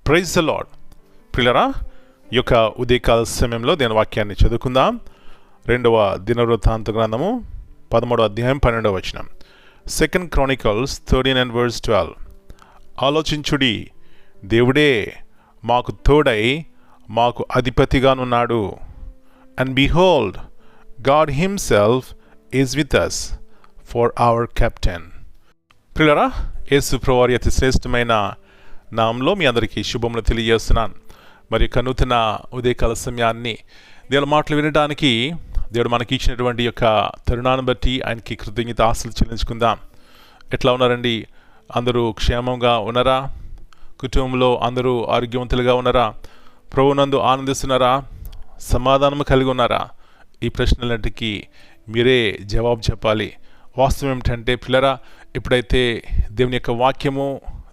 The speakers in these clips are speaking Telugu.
Praise the lord. ప్రియులారా, ఈ యొక్క ఉదయకాల సమయంలో దేని వాక్యాన్ని చదువుకుందాం. 2వ దినవృత్తాంత గ్రంథము 13వ అధ్యాయం 12వ వచనం. 2 Chronicles 13 and verse 12. ఆలోచించుడి, దేవుడే మాకు తోడై మాకు అధిపతిగానున్నాడు. And behold, God himself is with us for our captain. ప్రియులారా, యేసు ప్రభువారి అతి శ్రేష్టమైన నామంలో మీ అందరికీ శుభములు తెలియజేస్తున్నాను. మరి నూతన ఉదయకాల సమయాన్ని దేవుని మాటలు వినడానికి దేవుడు మనకి ఇచ్చినటువంటి యొక్క తరుణాన్ని బట్టి ఆయనకి కృతజ్ఞత ఆశలు చెల్లించుకుందాం. ఎట్లా ఉన్నారండి? అందరూ క్షేమంగా ఉన్నారా? కుటుంబంలో అందరూ ఆరోగ్యవంతులుగా ఉన్నారా? ప్రభువునందు ఆనందిస్తున్నారా? సమాధానం కలిగి ఉన్నారా? ఈ ప్రశ్నలన్నిటికీ మీరే జవాబు చెప్పాలి. వాస్తవం ఏమిటంటే పిల్లరా, ఎప్పుడైతే దేవుని యొక్క వాక్యము,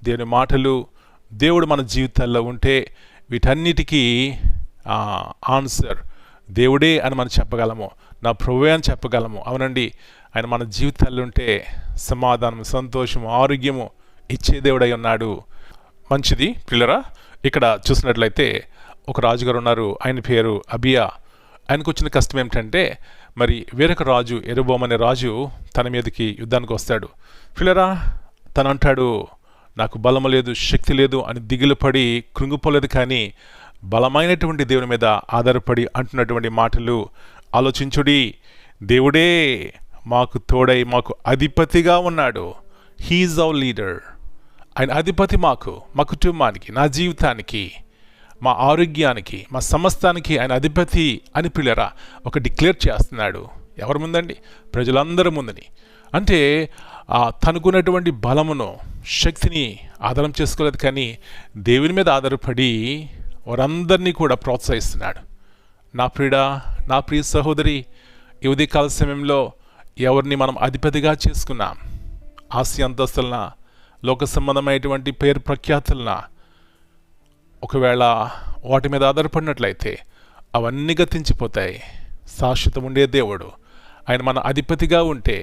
దేవుని మాటలు, దేవుడు మన జీవితాల్లో ఉంటే వీటన్నిటికీ ఆన్సర్ దేవుడే అని మనం చెప్పగలము. నా ప్రభువే అని చెప్పగలము. అవునండి, ఆయన మన జీవితాల్లో ఉంటే సమాధానం, సంతోషము, ఆరోగ్యము ఇచ్చే దేవుడై ఉన్నాడు. మంచిది పిల్లరా. ఇక్కడ చూసినట్లయితే ఒక రాజుగారు ఉన్నారు. ఆయన పేరు అబియా. ఆయనకు వచ్చిన కష్టం ఏమిటంటే, మరి వేరొక రాజు, యెరొబోము అనే రాజు తన మీదకి యుద్ధానికి వస్తాడు. పిల్లరా, తను అంటాడు, నాకు బలము లేదు, శక్తి లేదు అని దిగులు పడి కృంగిపోలేదు. కానీ బలమైనటువంటి దేవుని మీద ఆధారపడి అంటున్నటువంటి మాటలు ఆలోచించుడి. దేవుడే మాకు తోడై మాకు అధిపతిగా ఉన్నాడు. He is our leader. ఆయన అధిపతి మాకు, మా కుటుంబానికి, నా జీవితానికి, మా ఆరోగ్యానికి, మా సమస్తానికి ఆయన అధిపతి అని పిల్లరా ఒక డిక్లేర్ చేస్తున్నాడు. ఎవరి ముందండి? ప్రజలందరి ముందని. అంటే తనుకున్నటువంటి బలమును, శక్తిని ఆధారం చేసుకోలేదు, కానీ దేవుని మీద ఆధారపడి వారందరినీ కూడా ప్రోత్సహిస్తున్నాడు. నా ప్రియుడా, నా ప్రియ సహోదరి, ఈ ఉదయకాల సమయంలో ఎవరిని మనం అధిపతిగా చేసుకున్నాం? ఆస్తి అంతస్తులన, లోక సంబంధమైనటువంటి పేరు ప్రఖ్యాతులన ఒకవేళ వాటి మీద ఆధారపడినట్లయితే అవన్నీ గతించిపోతాయి. శాశ్వతం ఉండే దేవుడు ఆయన మన అధిపతిగా ఉంటే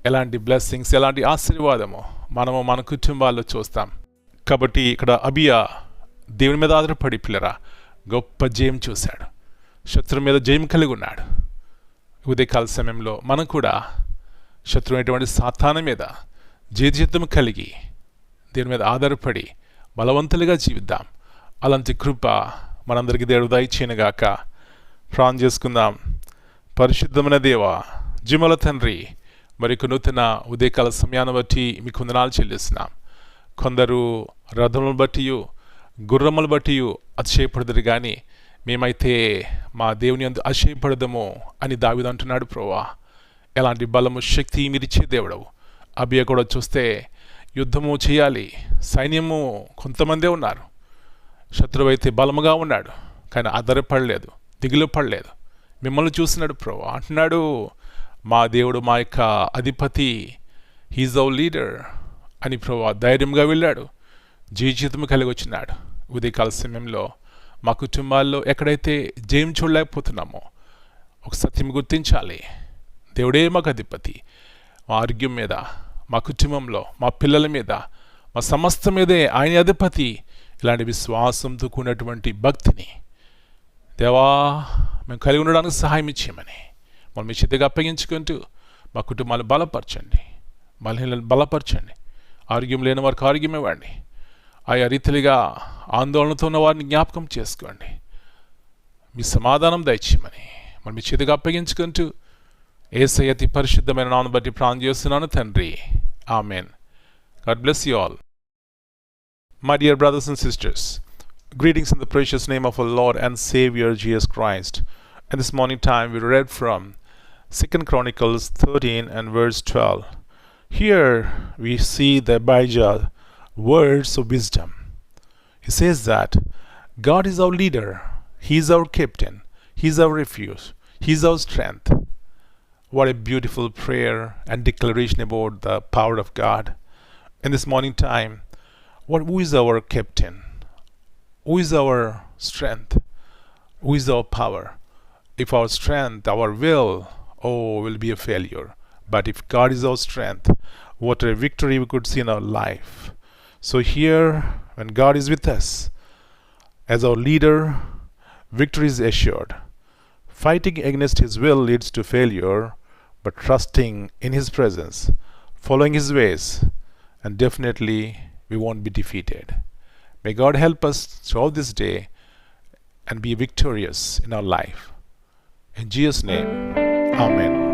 ఎలాంటి బ్లెస్సింగ్స్, ఎలాంటి ఆశీర్వాదము మనము మన కుటుంబాల్లో చూస్తాం. కాబట్టి ఇక్కడ అబియా దేవుని మీద ఆధారపడి పిల్లరా గొప్ప జయం చూశాడు. శత్రువు మీద జయం కలిగి ఉన్నాడు. ఉదయకాల సమయంలో మనం కూడా శత్రువు అయినటువంటి సాతాను మీద జీవితం కలిగి దేవుని మీద ఆధారపడి బలవంతులుగా జీవిద్దాం. అలాంటి కృప మనందరికీ దేవుడు దయచేయనుగాక. ప్రార్థన చేసుకుందాం. పరిశుద్ధమైన దేవా, జిమల తండ్రి, మరి నూతన ఉదయకాల సమయాన్ని బట్టి మీకు వందనాలు చెల్లిస్తున్నాం. కొందరు రథములను బట్టి, గుర్రములు బట్టి అతిశయపడదురు, కానీ మేమైతే మా దేవుని యందు అతిశయపడదము అని దావీదు అంటున్నాడు. ప్రభువా, ఎలాంటి బలము, శక్తి మీరిచ్చే దేవుడవు. అబియా కూడా చూస్తే యుద్ధము చేయాలి, సైన్యము కొంతమందే ఉన్నారు. శత్రువు అయితే బలముగా ఉన్నాడు, కానీ ఆధారపడలేదు, దిగులు పడలేదు. మిమ్మల్ని చూస్తున్నాడు. ప్రభువా అంటున్నాడు, మా దేవుడు మా యొక్క అధిపతి, హీజ్ అవర్ లీడర్ అని ప్రభువా ధైర్యంగా వెళ్ళాడు. జీవితం కలిగి వచ్చినాడు. ఉదయకాల సమయంలో మా కుటుంబాల్లో ఎక్కడైతే జయం చూడలేకపోతున్నామో ఒక సత్యం గుర్తించాలి. దేవుడే మాకు అధిపతి. మా ఆరోగ్యం మీద, మా కుటుంబంలో, మా పిల్లల మీద, మా సమస్త మీదే ఆయన అధిపతి. ఇలాంటి విశ్వాసంతో కూడినటువంటి భక్తిని దేవా మేము కలిగి ఉండడానికి సహాయం ఇచ్చేయమని మనం మీ చేతిగా అప్పగించుకుంటూ మా కుటుంబాన్ని బలపరచండి, బలహీనలను బలపరచండి. ఆరోగ్యం లేని వారికి ఆరోగ్యం ఇవ్వండి. ఆయా రీతిగా ఆందోళనతో ఉన్న వారిని జ్ఞాపకం చేసుకోండి. మీ సమాధానం దయచేయమని మనం మీ చేతిగా అప్పగించుకుంటూ యేసయ్య అతి పరిశుద్ధమైన నామమును బట్టి ప్రార్థన చేస్తున్నాను తండ్రి. Amen. God bless you all. My dear brothers and sisters, greetings in the precious name of our Lord and Savior Jesus Christ. And this morning time we read from 2 Chronicles 13 and verse 12. Here we see the Abijah words of wisdom. He says that God is our leader, He is our captain, He is our refuge, He is our strength. What a beautiful prayer and declaration about the power of God. In this morning time, who is our captain? Who is our strength? Who is our power? If our strength, our will, will be a failure. But if God is our strength, what a victory we could see in our life. So here, when God is with us, As our leader, victory is assured. Fighting against His will leads to failure, but trusting in His presence, following His ways, and definitely we won't be defeated. May God help us throughout this day and be victorious in our life. In Jesus' name, Amen.